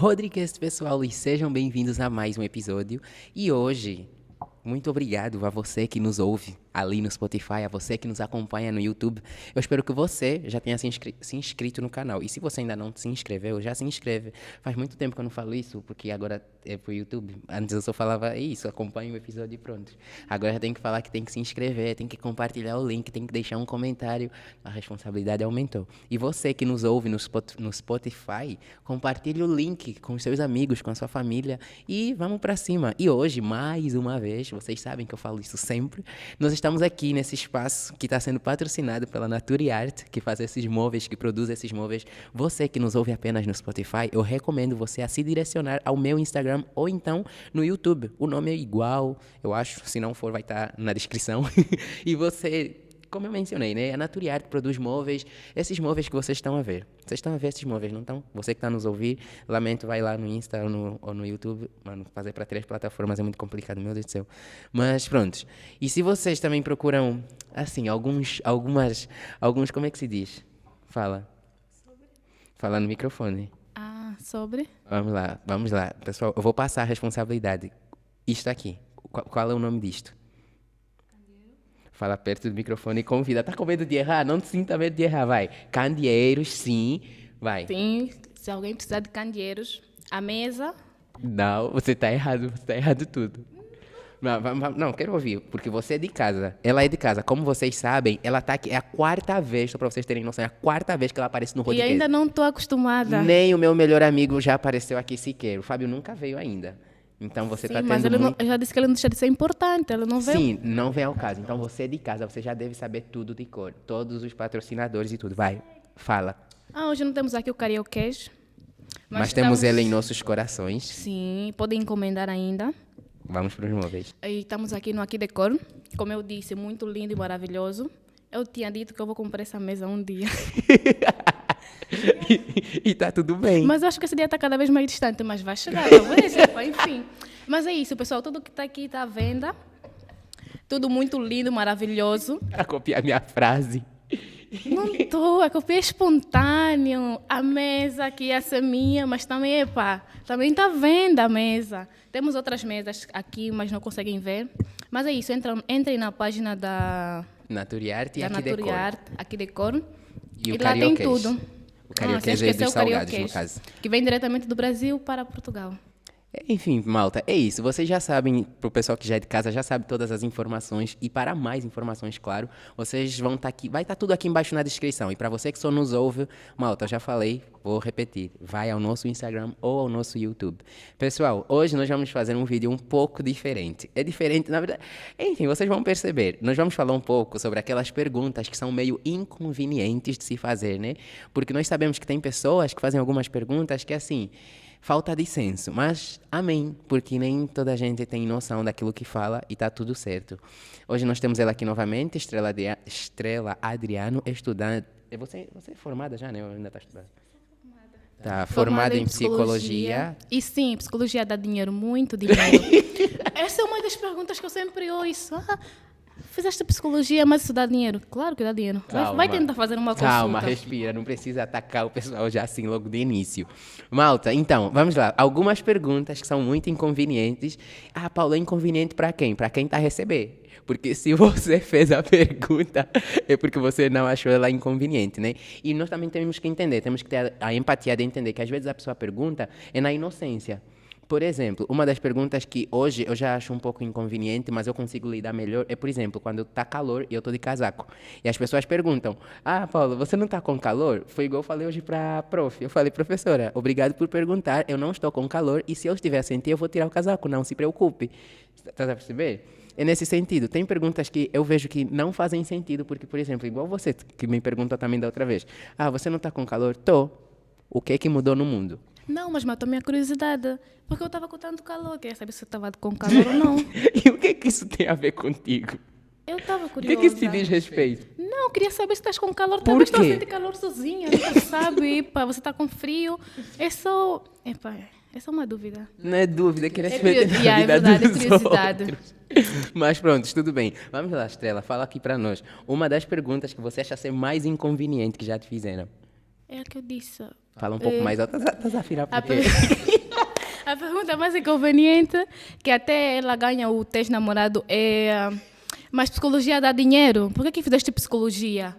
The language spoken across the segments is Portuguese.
Rodrigues, pessoal, e sejam bem-vindos a mais um episódio. E hoje, muito obrigado a você que nos ouve ali no Spotify, a você que nos acompanha no YouTube. Eu espero que você já tenha se inscrito no canal. E se você ainda não se inscreveu, já se inscreve. Faz muito tempo que eu não falo isso, porque agora é pro YouTube. Antes eu só falava isso, acompanha o episódio e pronto. Agora tem que falar que tem que se inscrever, tem que compartilhar o link, tem que deixar um comentário. A responsabilidade aumentou. E você que nos ouve no Spotify, compartilhe o link com os seus amigos, com a sua família e vamos pra cima. E hoje, mais uma vez, vocês sabem que eu falo isso sempre, nós estamos aqui nesse espaço que está sendo patrocinado pela Nature Art, que faz esses móveis, que produz esses móveis. Você que nos ouve apenas no Spotify, eu recomendo você a se direcionar ao meu Instagram ou então no YouTube. O nome é igual, eu acho, se não for vai estar na descrição. E você... Como eu mencionei, né? A Nature Art produz móveis, esses móveis que vocês estão a ver. Vocês estão a ver esses móveis, não estão? Você que está a nos ouvir, lamento, vai lá no Insta ou no YouTube. Mano, fazer para 3 plataformas é muito complicado, meu Deus do céu. Mas pronto. E se vocês também procuram, assim, alguns, como é que se diz? Fala. Fala no microfone. Sobre? Vamos lá. Pessoal, eu vou passar a responsabilidade. Isto aqui. Qual é o nome disto? Fala perto do microfone e convida. Tá com medo de errar? Não te sinta medo de errar, vai. Candeeiros, sim. Vai. Sim, se alguém precisar de candeeiros, a mesa. Não, você tá errado tudo. Não, quero ouvir, porque você é de casa. Ela é de casa. Como vocês sabem, ela tá aqui. É a 4ª vez, só pra vocês terem noção, é a 4ª vez que ela aparece no podcast. E ainda não estou acostumada. Nem o meu melhor amigo já apareceu aqui sequer. O Fábio nunca veio ainda. Então você Sim, tá tendo mas ele muito... eu já disse que ele não deixa de ser importante, ele não veio. Sim, não vem ao caso. Então você é de casa, você já deve saber tudo de cor. Todos os patrocinadores e tudo. Vai, fala. Hoje não temos aqui o karaokês. Mas temos ele em nossos corações. Sim, podem encomendar ainda. Vamos para os móveis. E estamos aqui no Aqui Decor. Como eu disse, muito lindo e maravilhoso. Eu tinha dito que eu vou comprar essa mesa um dia. E tá tudo bem. Mas eu acho que esse dia está cada vez mais distante, mas vai chegar, talvez, enfim. Mas é isso, pessoal, tudo que está aqui está à venda. Tudo muito lindo, maravilhoso. A copiar minha frase. Não estou, a copia é espontâneo. A mesa que ia ser minha, mas também, também está à venda a mesa. Temos outras mesas aqui, mas não conseguem ver. Mas é isso, entrem na página da Nature Art e da Aqui Nature Decor. Art, Aqui Decor. E o lá tem karaokês. tudo. O karaokês sem é esquecer dos o salgados, no karaokês, caso. que vem diretamente do Brasil para Portugal. Enfim, malta, é isso. Vocês já sabem, pro pessoal que já é de casa, já sabe todas as informações. E para mais informações, claro, vocês vão estar aqui. Vai estar tudo aqui embaixo na descrição. E para você que só nos ouve, malta, eu já falei, vou repetir. Vai ao nosso Instagram ou ao nosso YouTube. Pessoal, hoje nós vamos fazer um vídeo um pouco diferente. É diferente, na verdade. Enfim, vocês vão perceber. Nós vamos falar um pouco sobre aquelas perguntas que são meio inconvenientes de se fazer, né? Porque nós sabemos que tem pessoas que fazem algumas perguntas que, assim, falta de senso, mas amém, porque nem toda a gente tem noção daquilo que fala e tá tudo certo. Hoje nós temos ela aqui novamente, Estrela Adriano, estudante. Você é formada já, né? Ou ainda está estudando? Tá, formada em psicologia. E sim, psicologia dá dinheiro, muito dinheiro. Essa é uma das perguntas que eu sempre ouço. Fizeste psicologia, mas isso dá dinheiro? Claro que dá dinheiro. Vai tentar fazer uma consulta. Calma, respira. Não precisa atacar o pessoal já assim logo de início. Malta, então, vamos lá. Algumas perguntas que são muito inconvenientes. Paulo, é inconveniente para quem? Para quem está a receber. Porque se você fez a pergunta, é porque você não achou ela inconveniente, né? E nós também temos que entender, temos que ter a empatia de entender que às vezes a pessoa pergunta é na inocência. Por exemplo, uma das perguntas que hoje eu já acho um pouco inconveniente, mas eu consigo lidar melhor, é, por exemplo, quando tá calor e eu tô de casaco. E as pessoas perguntam, Paulo, você não tá com calor? Foi igual eu falei hoje pra prof. Eu falei, professora, obrigado por perguntar, eu não estou com calor e se eu estiver a sentir, eu vou tirar o casaco, não se preocupe. Tá a perceber? É nesse sentido. Tem perguntas que eu vejo que não fazem sentido, porque, por exemplo, igual você que me perguntou também da outra vez. Você não tá com calor? Tô. O que é que mudou no mundo? Não, mas matou minha curiosidade. Porque eu estava com tanto calor. Queria saber se eu estava com calor ou não. E o que é que isso tem a ver contigo? Eu estava O curiosa. que é que isso te diz respeito? Não, eu queria saber se estás com calor. Por Talvez quê? estou a sentir calor sozinha. Nunca sabe, você está com frio. É só uma dúvida. Não é dúvida, querer se É meter na é vida verdade, é dos curiosidade. outros. Mas pronto, tudo bem. Vamos lá, Estrela, fala aqui pra nós. Uma das perguntas que você acha ser mais inconveniente que já te fizeram. É a que eu disse. Fala um pouco mais alto, estás a afinar por A quê? A pergunta mais inconveniente, que até ela ganha o teste namorado, é: mas psicologia dá dinheiro? Por que fizeste psicologia?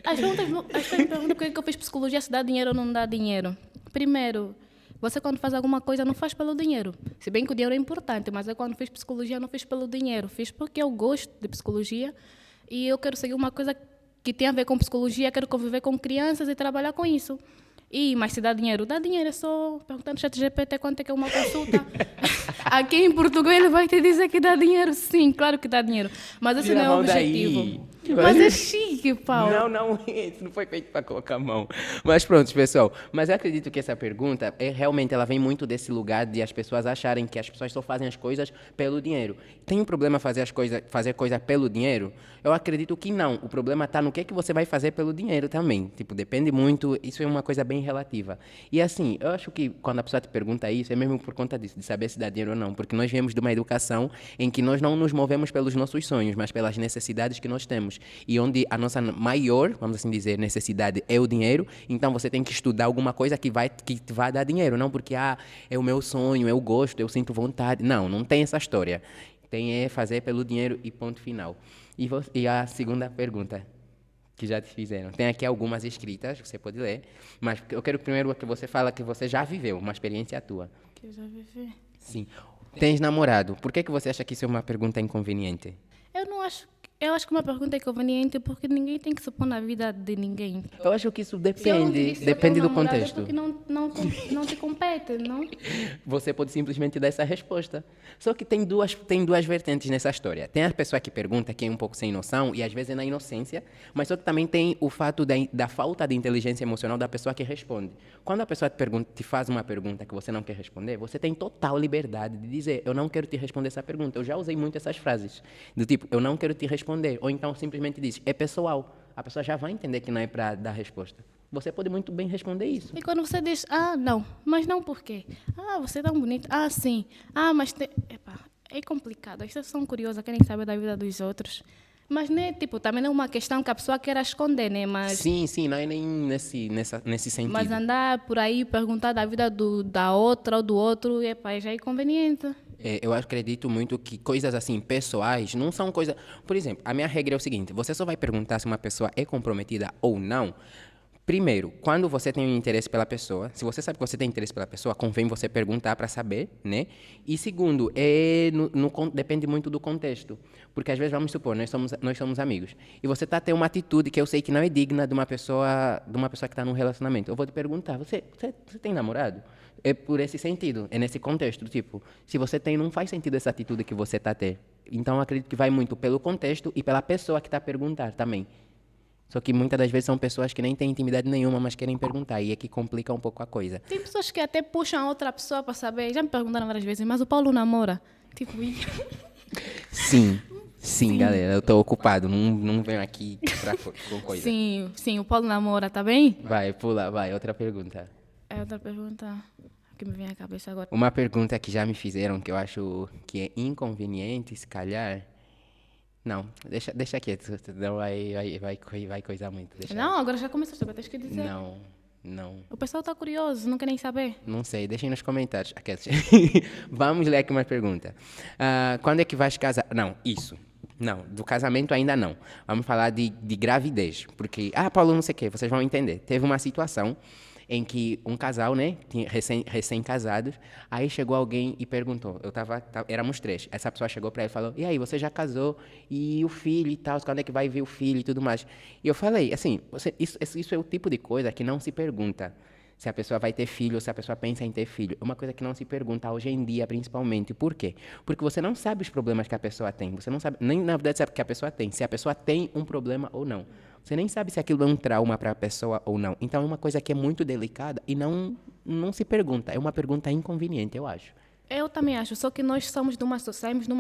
As pessoas me perguntam por que eu fiz psicologia, se dá dinheiro ou não dá dinheiro. Primeiro, você quando faz alguma coisa não faz pelo dinheiro. Se bem que o dinheiro é importante, mas eu quando fiz psicologia não fiz pelo dinheiro. Fiz porque eu gosto de psicologia e eu quero seguir uma coisa que tem a ver com psicologia, quero conviver com crianças e trabalhar com isso. Mas se dá dinheiro? Dá dinheiro, é só perguntar no ChatGPT quanto é que é uma consulta. Aqui em Portugal ele vai te dizer que dá dinheiro. Sim, claro que dá dinheiro. Mas esse não é o objetivo. Mas é chique, Paulo. Não, isso não foi feito para colocar a mão. Mas pronto, pessoal. Mas eu acredito que essa pergunta, realmente, ela vem muito desse lugar de as pessoas acharem que as pessoas só fazem as coisas pelo dinheiro. Tem um problema fazer coisa pelo dinheiro? Eu acredito que não. O problema está no que você vai fazer pelo dinheiro também. Tipo, depende muito, isso é uma coisa bem relativa. E assim, eu acho que quando a pessoa te pergunta isso, é mesmo por conta disso, de saber se dá dinheiro ou não. Porque nós viemos de uma educação em que nós não nos movemos pelos nossos sonhos, mas pelas necessidades que nós temos. E onde a nossa maior, vamos assim dizer, necessidade é o dinheiro, então você tem que estudar alguma coisa que vai dar dinheiro, não porque é o meu sonho, eu gosto, eu sinto vontade. Não tem essa história. Tem fazer pelo dinheiro e ponto final. E a segunda pergunta que já te fizeram. Tem aqui algumas escritas, você pode ler, mas eu quero primeiro que você fala que você já viveu, uma experiência tua. Que eu já vivi. Sim. Tens namorado? Por que você acha que isso é uma pergunta inconveniente? Eu acho que uma pergunta é conveniente porque ninguém tem que se pôr na vida de ninguém. Eu acho que isso depende do contexto. Porque não te compete, não? Você pode simplesmente dar essa resposta. Só que tem duas vertentes nessa história. Tem a pessoa que pergunta, que é um pouco sem noção, e às vezes é na inocência, mas só que também tem o fato da falta de inteligência emocional da pessoa que responde. Quando a pessoa te faz uma pergunta que você não quer responder, você tem total liberdade de dizer: eu não quero te responder essa pergunta. Eu já usei muito essas frases. Do tipo, eu não quero te responder. Ou então simplesmente diz: é pessoal. A pessoa já vai entender que não é para dar resposta. Você pode muito bem responder isso. E quando você diz: não, mas não por quê? Você é tão bonito. Sim. Mas tem... é complicado. As pessoas são curiosas, querem saber da vida dos outros. Mas, né, tipo, também não é uma questão que a pessoa queira esconder, né? Mas, sim, não é nem nesse sentido. Mas andar por aí, perguntar da vida da outra ou do outro, já é inconveniente. Eu acredito muito que coisas assim, pessoais, não são coisas... Por exemplo, a minha regra é o seguinte: você só vai perguntar se uma pessoa é comprometida ou não. Primeiro, quando você tem um interesse pela pessoa, se você sabe que você tem interesse pela pessoa, convém você perguntar para saber, né? E segundo, depende muito do contexto. Porque às vezes, vamos supor, nós somos amigos. E você está a ter uma atitude que eu sei que não é digna de uma pessoa que está num relacionamento. Eu vou te perguntar: você tem namorado? É por esse sentido, é nesse contexto. Tipo, se você tem, não faz sentido essa atitude que você está a ter. Então, eu acredito que vai muito pelo contexto e pela pessoa que está a perguntar também. Só que muitas das vezes são pessoas que nem têm intimidade nenhuma, mas querem perguntar, e é que complica um pouco a coisa. Tem pessoas que até puxam a outra pessoa para saber. Já me perguntaram várias vezes: mas o Paulo namora? Tipo, Sim, galera, eu tô ocupado, não venho aqui com coisa. Sim, o Paulo namora, tá bem? Vai, pula, outra pergunta. É outra pergunta que me vem à cabeça agora. Uma pergunta que já me fizeram, que eu acho que é inconveniente, se calhar... Não, deixa quieto, não vai coisar muito. Não, agora já começou, vai ter que dizer. Não. O pessoal tá curioso, não quer nem saber. Não sei, deixem nos comentários. Vamos ler aqui uma pergunta. Quando é que vais casar? Não, do casamento ainda não. Vamos falar de gravidez. Porque, Paulo, não sei o quê, vocês vão entender. Teve uma situação em que um casal, né, recém-casados, aí chegou alguém e perguntou, éramos 3, essa pessoa chegou para ele e falou: e aí, você já casou? E o filho e tal, quando é que vai ver o filho e tudo mais? E eu falei, assim, isso é o tipo de coisa que não se pergunta se a pessoa vai ter filho ou se a pessoa pensa em ter filho. É uma coisa que não se pergunta hoje em dia, principalmente. Por quê? Porque você não sabe os problemas que a pessoa tem. Você não sabe, nem na verdade sabe o que a pessoa tem, se a pessoa tem um problema ou não. Você nem sabe se aquilo é um trauma para a pessoa ou não. Então, é uma coisa que é muito delicada e não se pergunta. É uma pergunta inconveniente, eu acho. Eu também acho, só que nós saímos de uma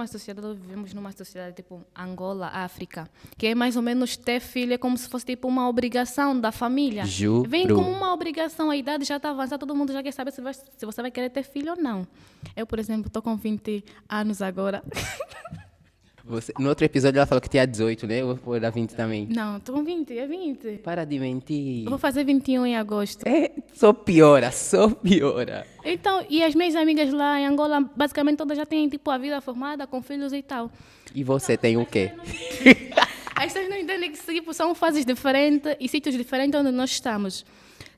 sociedade, vivemos numa sociedade tipo Angola, África, que é mais ou menos ter filho é como se fosse tipo uma obrigação da família. Juro. Vem como uma obrigação, a idade já está avançada, todo mundo já quer saber se você vai querer ter filho ou não. Eu, por exemplo, estou com 20 anos agora. No outro episódio ela falou que tinha 18, né? Ou era 20 também. Não, tô com 20, é 20. Para de mentir. Eu vou fazer 21 em agosto. É, só piora, só piora. Então, e as minhas amigas lá em Angola, basicamente todas já têm, tipo, a vida formada, com filhos e tal. E você tem o quê? As pessoas não entendem que tipo, são fases diferentes e sítios diferentes onde nós estamos.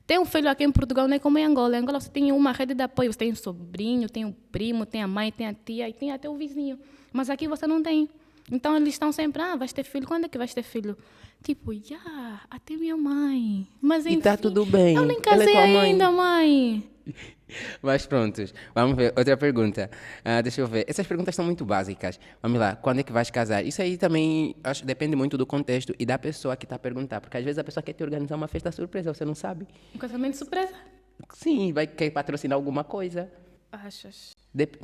Tem um filho aqui em Portugal, não é como em Angola. Em Angola você tem uma rede de apoio. Você tem o sobrinho, tem o primo, tem a mãe, tem a tia e tem até o vizinho. Mas aqui você não tem. Então eles estão sempre, vais ter filho? Quando é que vais ter filho? Tipo, até minha mãe. Mas enfim, E tá tudo bem. eu nem Ela é casei tua mãe. ainda, mãe. Mas prontos, vamos ver. Outra pergunta. Deixa eu ver. Essas perguntas são muito básicas. Vamos lá. Quando é que vais casar? Isso aí também acho, depende muito do contexto e da pessoa que está a perguntar. Porque às vezes a pessoa quer te organizar uma festa surpresa, você não sabe. Um casamento surpresa? Sim, quer patrocinar alguma coisa. Achas?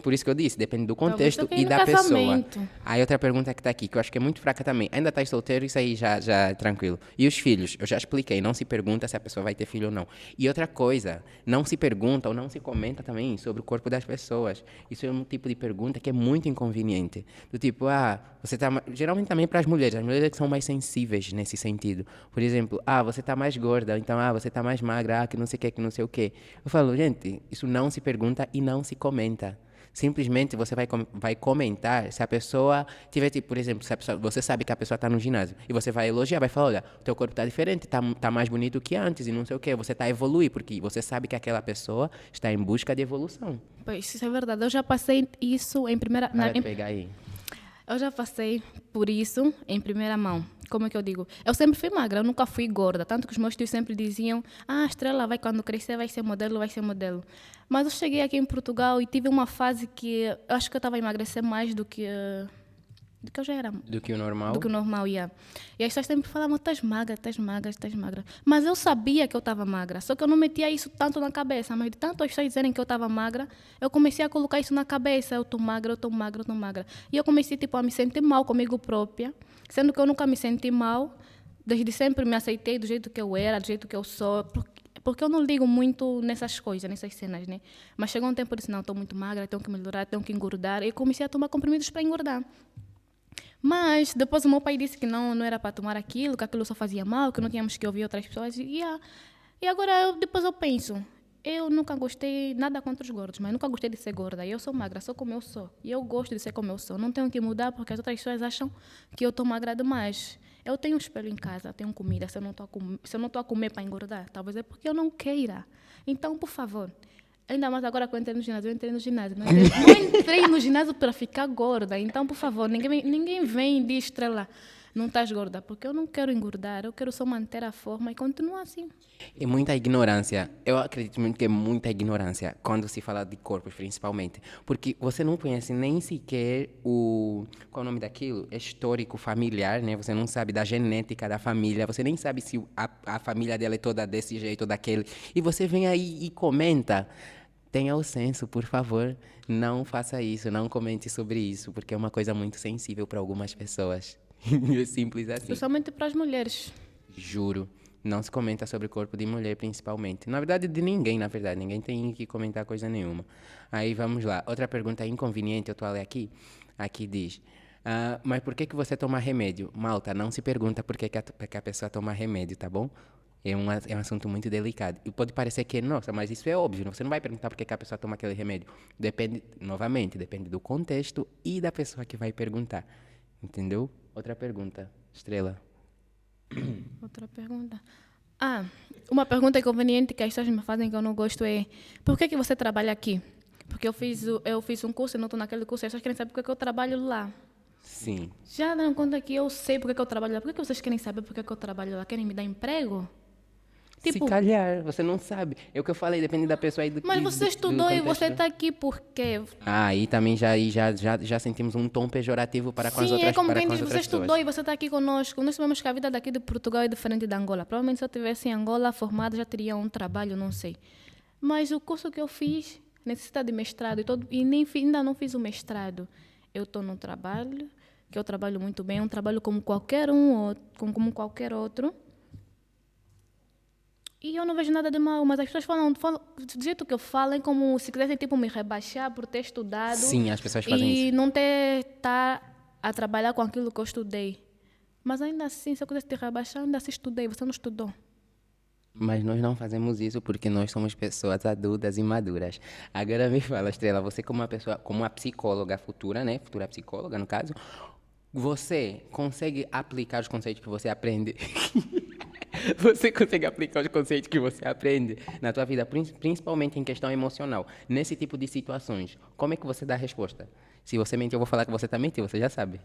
Por isso que eu disse, depende do Talvez contexto eu queira e ir da no pessoa. casamento. Aí outra pergunta que está aqui, que eu acho que é muito fraca também. Ainda estás solteiro? Isso aí já é tranquilo. E os filhos? Eu já expliquei, não se pergunta se a pessoa vai ter filho ou não. E outra coisa, não se pergunta ou não se comenta também sobre o corpo das pessoas. Isso é um tipo de pergunta que é muito inconveniente. Do tipo, você tá... Geralmente também para as mulheres é que são mais sensíveis nesse sentido. Por exemplo, você está mais gorda, então, você está mais magra, que não sei o que não sei o quê. Eu falo, gente, isso não se pergunta e não se comenta. Simplesmente você vai comentar se a pessoa tiver, tipo, por exemplo, se a pessoa, você sabe que a pessoa está no ginásio e você vai elogiar, vai falar, olha, o teu corpo está diferente, tá mais bonito que antes e não sei o quê. Você está a evoluir, porque você sabe que aquela pessoa está em busca de evolução. Pois, isso é verdade. Eu já passei isso em primeira... Para de pegar aí. Eu já passei por isso em primeira mão. Como é que eu digo? Eu sempre fui magra, eu nunca fui gorda. Tanto que os meus tios sempre diziam, a Estrela vai quando crescer, vai ser modelo, vai ser modelo. Mas eu cheguei aqui em Portugal e tive uma fase que eu acho que eu estava a emagrecer mais do que eu já era. Do que o normal? Do que o normal, yeah. E as pessoas sempre falavam, estás magra, estás magra, estás magra. Mas eu sabia que eu estava magra, só que eu não metia isso tanto na cabeça. Mas de tanto as pessoas dizerem que eu estava magra, eu comecei a colocar isso na cabeça. Eu estou magra, eu estou magra, eu estou magra. E eu comecei tipo, a me sentir mal comigo própria, sendo que eu nunca me senti mal. Desde sempre me aceitei do jeito que eu era, do jeito que eu sou. Porque eu não ligo muito nessas coisas, nessas cenas, né? Mas chegou um tempo eu disse, não, estou muito magra, tenho que melhorar, tenho que engordar. E comecei a tomar comprimidos para engordar. Mas depois o meu pai disse que não era para tomar aquilo, que aquilo só fazia mal, que não tínhamos que ouvir outras pessoas. E agora depois eu penso, eu nunca gostei nada contra os gordos, mas nunca gostei de ser gorda. Eu sou magra, sou como eu sou. E eu gosto de ser como eu sou. Não tenho que mudar porque as outras pessoas acham que eu estou magra demais. Eu tenho um espelho em casa, tenho comida. Se eu não estou a comer para engordar, talvez é porque eu não queira. Então, por favor, ainda mais agora que eu entrei no ginásio. Não entrei no ginásio para ficar gorda. Então, por favor, ninguém vem e diz, Estrela, não estás gorda. Porque eu não quero engordar, eu quero só manter a forma e continuar assim. É muita ignorância. Eu acredito muito que é muita ignorância quando se fala de corpos, principalmente. Porque você não conhece nem sequer qual é o nome daquilo? É histórico familiar, né? Você não sabe da genética da família. Você nem sabe se a família dela é toda desse jeito ou daquele. E você vem aí e comenta. Tenha o senso, por favor. Não faça isso, não comente sobre isso, porque é uma coisa muito sensível para algumas pessoas. É simples assim. Principalmente para as mulheres. Juro. Não se comenta sobre o corpo de mulher, principalmente. Na verdade, de ninguém, na verdade. Ninguém tem que comentar coisa nenhuma. Aí, vamos lá. Outra pergunta inconveniente, eu estou a ler aqui. Aqui diz, mas por que você toma remédio? Malta, não se pergunta por que a pessoa toma remédio, tá bom? É um assunto muito delicado. E pode parecer que, nossa, mas isso é óbvio. Você não vai perguntar por que a pessoa toma aquele remédio. Depende do contexto e da pessoa que vai perguntar. Entendeu? Outra pergunta. Estrela. Outra pergunta. Uma pergunta inconveniente que as pessoas me fazem que eu não gosto é por que você trabalha aqui? Porque eu fiz um curso e não estou naquele curso e as pessoas querem saber por que eu trabalho lá. Sim. Já deram conta que eu sei por que eu trabalho lá? Por que vocês querem saber por que eu trabalho lá? Querem me dar emprego? Se calhar, você não sabe. É o que eu falei, depende da pessoa aí do Mas você estudou e você está aqui por quê? Aí também já sentimos um tom pejorativo para com as outras pessoas. Sim, é como quem diz, você estudou e você está aqui conosco. Nós sabemos que a vida daqui de Portugal é diferente da Angola. Provavelmente se eu estivesse em Angola formada já teria um trabalho, não sei. Mas o curso que eu fiz necessita de mestrado e ainda não fiz o mestrado. Eu estou num trabalho, que eu trabalho muito bem, um trabalho como qualquer outro. E eu não vejo nada de mal, mas as pessoas falam do jeito que eu falo, é como se quisessem tipo, me rebaixar por ter estudado. Sim, as pessoas fazem isso. E não ter tá a trabalhar com aquilo que eu estudei. Mas ainda assim, se eu quisesse te rebaixar, ainda assim estudei, você não estudou. Mas nós não fazemos isso porque nós somos pessoas adultas e maduras. Agora me fala, Estrela, você como uma pessoa, como uma psicóloga futura, né? Futura psicóloga, no caso, você consegue aplicar os conceitos que você aprende? Você consegue aplicar os conceitos que você aprende na tua vida, principalmente em questão emocional, nesse tipo de situações? Como é que você dá a resposta? Se você mentir, eu vou falar que você está mentindo, você já sabe.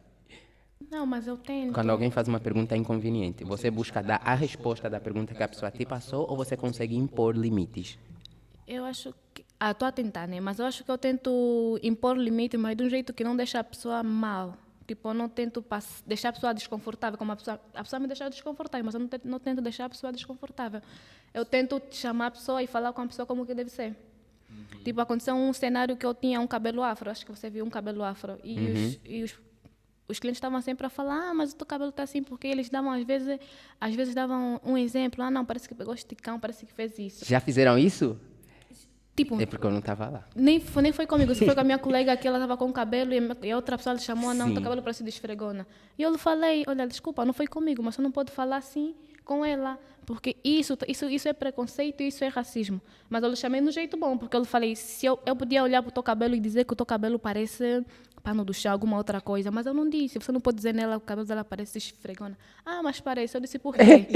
Não, mas eu tento. Quando alguém faz uma pergunta inconveniente, você busca dar a resposta da pergunta que a pessoa te passou ou você consegue impor limites? Eu acho que... estou a tentar, né? Mas eu acho que eu tento impor limite, mas de um jeito que não deixa a pessoa mal. Tipo, eu não tento deixar a pessoa desconfortável, como a pessoa me deixa desconfortável, mas eu não tento deixar a pessoa desconfortável. Eu tento chamar a pessoa e falar com a pessoa como que deve ser. Tipo, aconteceu um cenário que eu tinha um cabelo afro, acho que você viu um cabelo afro, e os clientes estavam sempre a falar, mas o teu cabelo está assim, porque eles davam, às vezes davam um exemplo, não, parece que pegou esticão, parece que fez isso. Já fizeram isso? Tipo, É porque eu não estava lá. nem foi comigo, se foi com a minha colega que ela estava com o cabelo e a outra pessoa lhe chamou, não, teu cabelo parece de esfregona. E eu lhe falei, olha, desculpa, não foi comigo, mas você não pode falar assim com ela, porque isso é preconceito e isso é racismo. Mas eu lhe chamei no jeito bom, porque eu lhe falei, se eu podia olhar para o teu cabelo e dizer que o teu cabelo parece pano do chá, alguma outra coisa, mas eu não disse, você não pode dizer nela que o cabelo dela parece esfregona. Ah, mas parece, eu disse por quê?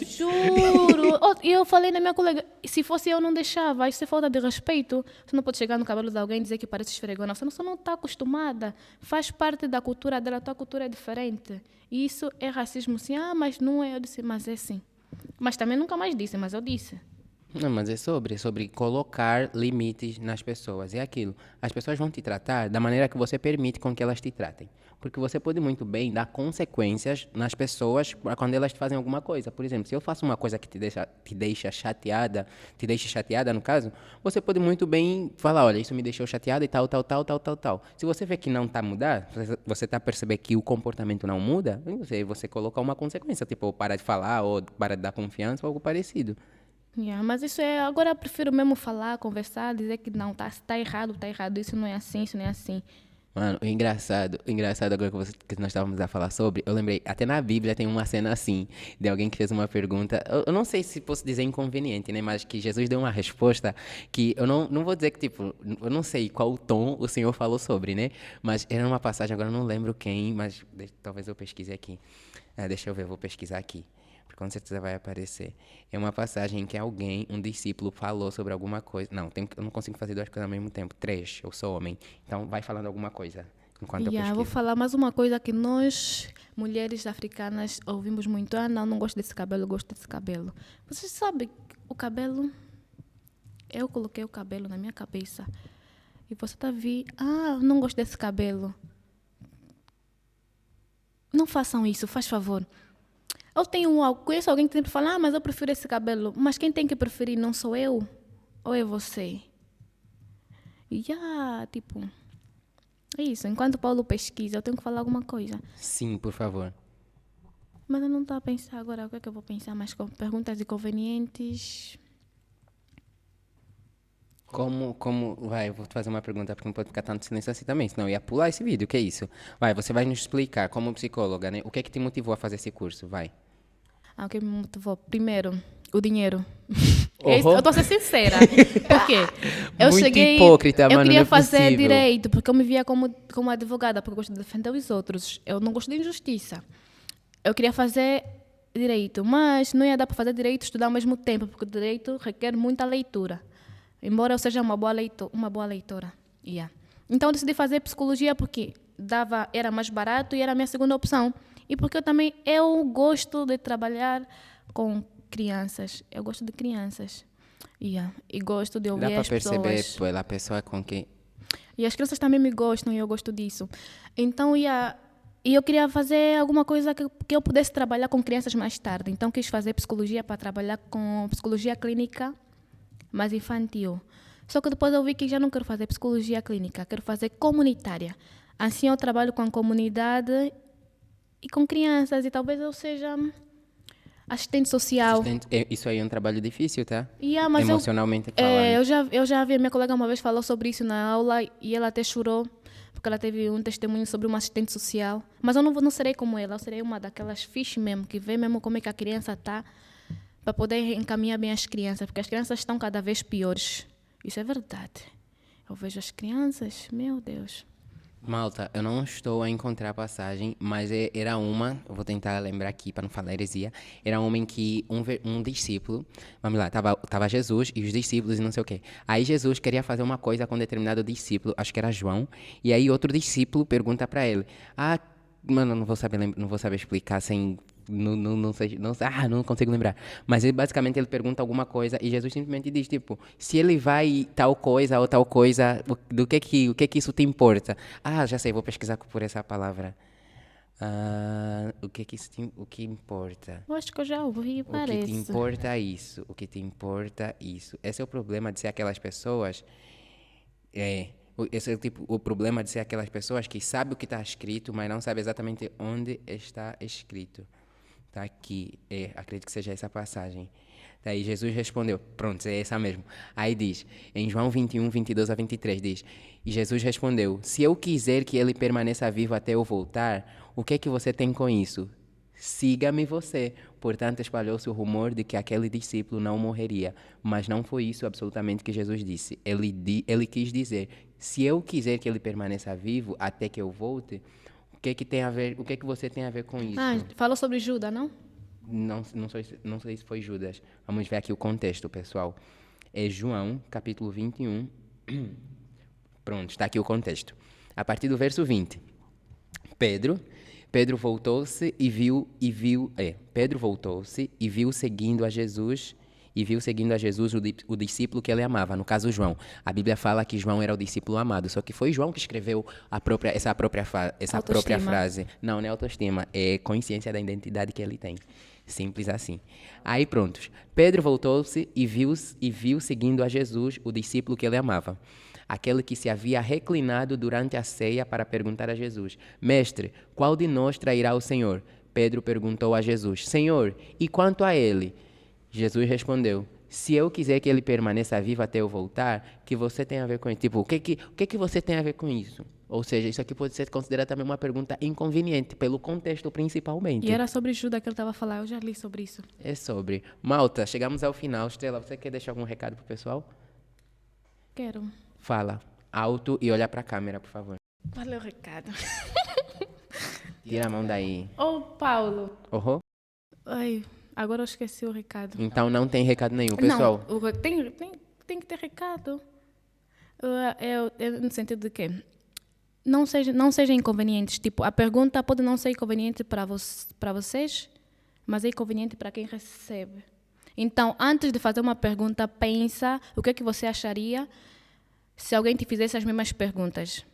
Juro! E eu falei na minha colega, se fosse eu não deixava, isso é falta de respeito. Você não pode chegar no cabelo de alguém e dizer que parece esfregona, você não está acostumada, faz parte da cultura dela, a tua cultura é diferente. E isso é racismo, sim. Ah, mas não é, eu disse, mas é sim. Mas também nunca mais disse, mas eu disse. Não, mas é sobre colocar limites nas pessoas. É aquilo. As pessoas vão te tratar da maneira que você permite com que elas te tratem. Porque você pode muito bem dar consequências nas pessoas quando elas te fazem alguma coisa. Por exemplo, se eu faço uma coisa que te deixa chateada, no caso, você pode muito bem falar, olha, isso me deixou chateada e tal. Se você vê que não está a mudar, você está a perceber que o comportamento não muda, você coloca uma consequência, tipo, parar de falar ou parar de dar confiança ou algo parecido. Yeah, mas isso é. Agora eu prefiro mesmo falar, conversar, dizer que não, tá errado, isso não é assim, isso não é assim. Mano, o engraçado agora que nós estávamos a falar sobre, eu lembrei, até na Bíblia tem uma cena assim, de alguém que fez uma pergunta, eu não sei se posso dizer inconveniente, né, mas que Jesus deu uma resposta que eu não vou dizer que, tipo, eu não sei qual tom o Senhor falou sobre, né, mas era uma passagem, agora eu não lembro quem, mas talvez eu pesquise aqui. Deixa eu ver, eu vou pesquisar aqui. Com certeza vai aparecer. É uma passagem em que um discípulo, falou sobre alguma coisa. Não, eu não consigo fazer 2 coisas ao mesmo tempo. 3, eu sou homem. Então, vai falando alguma coisa, enquanto eu pesquiso. Vou falar mais uma coisa que nós, mulheres africanas, ouvimos muito. Ah, não gosto desse cabelo, gosto desse cabelo. Você sabe, o cabelo... Eu coloquei o cabelo na minha cabeça. E você tá não gosto desse cabelo. Não façam isso, faz favor. Conheço alguém que sempre fala, mas eu prefiro esse cabelo. Mas quem tem que preferir não sou eu? Ou é você? E tipo... É isso, enquanto Paulo pesquisa, eu tenho que falar alguma coisa. Sim, por favor. Mas eu não estou a pensar agora, o que é que eu vou pensar mais com perguntas inconvenientes? Vai, eu vou te fazer uma pergunta, porque não pode ficar tanto silêncio assim também, senão eu ia pular esse vídeo, o que é isso? Vai, você vai nos explicar, como psicóloga, né, o que é que te motivou a fazer esse curso, vai. O que me motivou? Primeiro, o dinheiro. Uhum. Eu estou a ser sincera. Por quê? Eu Muito cheguei... hipócrita, mano, eu queria não é fazer possível. direito, porque eu me via como advogada, porque eu gosto de defender os outros. Eu não gosto de injustiça. Eu queria fazer direito, mas não ia dar para fazer direito e estudar ao mesmo tempo, porque o direito requer muita leitura. Embora eu seja uma boa leitora. Então eu decidi fazer psicologia porque era mais barato e era a minha segunda opção. E porque eu gosto de trabalhar com crianças. Eu gosto de crianças. E gosto de ouvir as pessoas. Dá para perceber pela pessoa com quem... E as crianças também me gostam e eu gosto disso. Então, e eu queria fazer alguma coisa que eu pudesse trabalhar com crianças mais tarde. Então, quis fazer psicologia para trabalhar com psicologia clínica, mas infantil. Só que depois eu vi que já não quero fazer psicologia clínica, quero fazer comunitária. Assim eu trabalho com a comunidade e com crianças, e talvez eu seja assistente social. Isso aí é um trabalho difícil, tá? Mas emocionalmente falando. Eu já vi, minha colega uma vez falou sobre isso na aula e ela até chorou, porque ela teve um testemunho sobre uma assistente social. Mas eu não serei como ela, eu serei uma daquelas fixe mesmo, que vê mesmo como é que a criança está, para poder encaminhar bem as crianças, porque as crianças estão cada vez piores. Isso é verdade. Eu vejo as crianças, meu Deus. Malta, eu não estou a encontrar a passagem, mas era uma, eu vou tentar lembrar aqui para não falar heresia, era uma em que um discípulo, vamos lá, tava Jesus e os discípulos e não sei o quê. Aí Jesus queria fazer uma coisa com um determinado discípulo, acho que era João, e aí outro discípulo pergunta para ele, mano, não vou saber explicar sem... Não consigo lembrar. Mas basicamente ele pergunta alguma coisa e Jesus simplesmente diz, tipo, se ele vai tal coisa ou tal coisa, o que que isso te importa? Já sei, vou pesquisar por essa palavra. O que importa? Eu acho que eu já ouvi, parece. O que te importa é isso. O que te importa é isso. Esse é o problema de ser aquelas pessoas... Esse é o problema de ser aquelas pessoas que sabem o que está escrito, mas não sabem exatamente onde está escrito. Está aqui, acredito que seja essa passagem. Daí Jesus respondeu, pronto, é essa mesmo. Aí diz, em João 21, 22 a 23, diz, e Jesus respondeu, se eu quiser que ele permaneça vivo até eu voltar, o que é que você tem com isso? Siga-me você. Portanto, espalhou-se o rumor de que aquele discípulo não morreria. Mas não foi isso absolutamente que Jesus disse. Ele quis dizer, se eu quiser que ele permaneça vivo até que eu volte, o que é que você tem a ver com isso? Falou sobre Judas, não? Não sei se foi Judas. Vamos ver aqui o contexto, pessoal. É João, capítulo 21. Pronto, está aqui o contexto. A partir do verso 20. Pedro voltou-se e viu seguindo a Jesus o discípulo que ele amava, no caso João. A Bíblia fala que João era o discípulo amado, só que foi João que escreveu essa própria frase. Não é autoestima, é consciência da identidade que ele tem. Simples assim. Aí prontos. Pedro voltou-se e viu seguindo a Jesus o discípulo que ele amava. Aquele que se havia reclinado durante a ceia para perguntar a Jesus, Mestre, qual de nós trairá o Senhor? Pedro perguntou a Jesus, Senhor, e quanto a ele? Jesus respondeu, se eu quiser que ele permaneça vivo até eu voltar, que você tem a ver com isso? Tipo, o que você tem a ver com isso? Ou seja, isso aqui pode ser considerado também uma pergunta inconveniente, pelo contexto principalmente. E era sobre Judas que ele estava a falar, eu já li sobre isso. É sobre. Malta, chegamos ao final. Estrela, você quer deixar algum recado pro pessoal? Quero. Fala, alto e olha pra câmera, por favor. Qual é o recado? Tira a mão daí. Paulo. Ai, agora eu esqueci o recado. Então não tem recado nenhum, pessoal. Não, tem que ter recado. No sentido de que não sejam inconvenientes. Tipo, a pergunta pode não ser inconveniente para vocês, mas é inconveniente para quem recebe. Então, antes de fazer uma pergunta, pensa o que é que você acharia se alguém te fizesse as mesmas perguntas.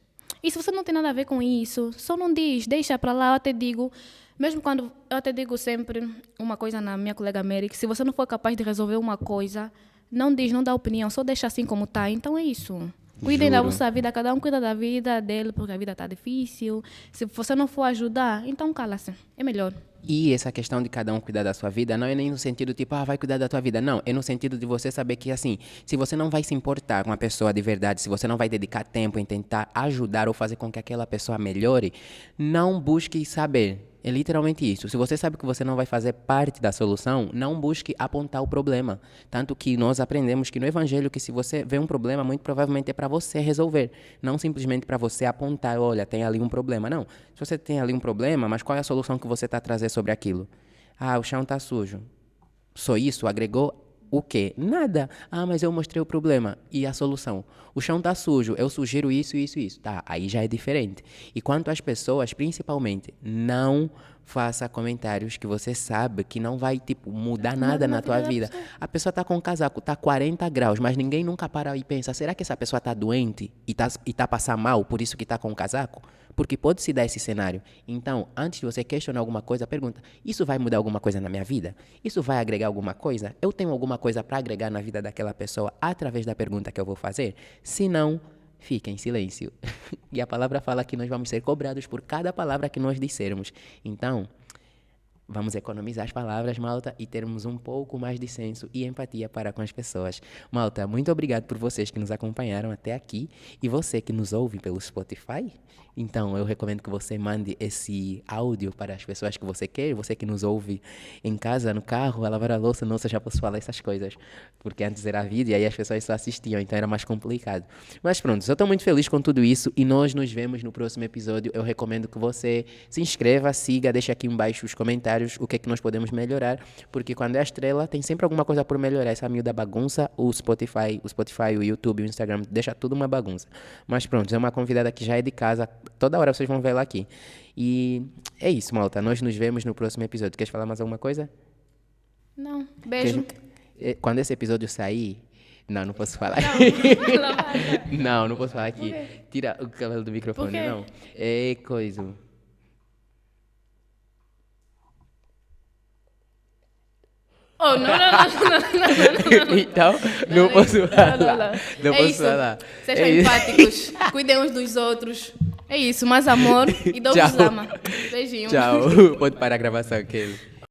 E se você não tem nada a ver com isso, só não diz, deixa para lá, eu até digo, mesmo quando eu até digo sempre uma coisa na minha colega Mary, que se você não for capaz de resolver uma coisa, não diz, não dá opinião, só deixa assim como está. Então é isso. Cuidem da vossa vida, cada um cuida da vida dele, porque a vida está difícil. Se você não for ajudar, então cala-se, é melhor. E essa questão de cada um cuidar da sua vida não é nem no sentido tipo, vai cuidar da tua vida. Não, é no sentido de você saber que, assim, se você não vai se importar com a pessoa de verdade, se você não vai dedicar tempo em tentar ajudar ou fazer com que aquela pessoa melhore, não busque saber. É literalmente isso. Se você sabe que você não vai fazer parte da solução, não busque apontar o problema. Tanto que nós aprendemos que no Evangelho, que se você vê um problema, muito provavelmente é para você resolver. Não simplesmente para você apontar, olha, tem ali um problema. Não. Se você tem ali um problema, mas qual é a solução que você está a trazer sobre aquilo? O chão está sujo. Só isso? Agregou o quê? Nada. Mas eu mostrei o problema. E a solução? O chão está sujo. Eu sugiro isso, isso, isso. Tá, aí já é diferente. E quanto às pessoas, principalmente, não faça comentários que você sabe que não vai, mudar nada na tua vida. A pessoa está com um casaco, está 40 graus, mas ninguém nunca para e pensa, será que essa pessoa está doente e tá passando mal, por isso que está com o casaco? Porque pode se dar esse cenário. Então, antes de você questionar alguma coisa, pergunta, isso vai mudar alguma coisa na minha vida? Isso vai agregar alguma coisa? Eu tenho alguma coisa para agregar na vida daquela pessoa através da pergunta que eu vou fazer? Se não, fica em silêncio. E a palavra fala que nós vamos ser cobrados por cada palavra que nós dissermos. Então, Vamos economizar as palavras, malta, e termos um pouco mais de senso e empatia para com as pessoas. Malta, muito obrigado por vocês que nos acompanharam até aqui e você que nos ouve pelo Spotify. Então, eu recomendo que você mande esse áudio para as pessoas que você quer, você que nos ouve em casa, no carro, a lavar a louça. Nossa, já posso falar essas coisas, porque antes era vídeo e aí as pessoas só assistiam, então era mais complicado. Mas pronto, eu estou muito feliz com tudo isso e nós nos vemos no próximo episódio. Eu recomendo que você se inscreva, siga, deixe aqui embaixo os comentários o que é que nós podemos melhorar, porque quando é a estrela tem sempre alguma coisa por melhorar. Essa miúda bagunça, o Spotify, o YouTube, o Instagram, deixa tudo uma bagunça. Mas pronto, é uma convidada que já é de casa, toda hora vocês vão ver ela aqui. E é isso, malta, nós nos vemos no próximo episódio. Queres falar mais alguma coisa? Não, beijo. Quando esse episódio sair... Não posso falar. Não posso falar aqui. Tira o cabelo do microfone, não. É coisa... Oh, não. Então, não posso falar. Não É posso isso. falar. Sejam É isso. empáticos, cuidem uns dos outros. É isso, mais amor e Deus Tchau. vos ama. Beijinho. Tchau. Pode parar a gravação, Kelly.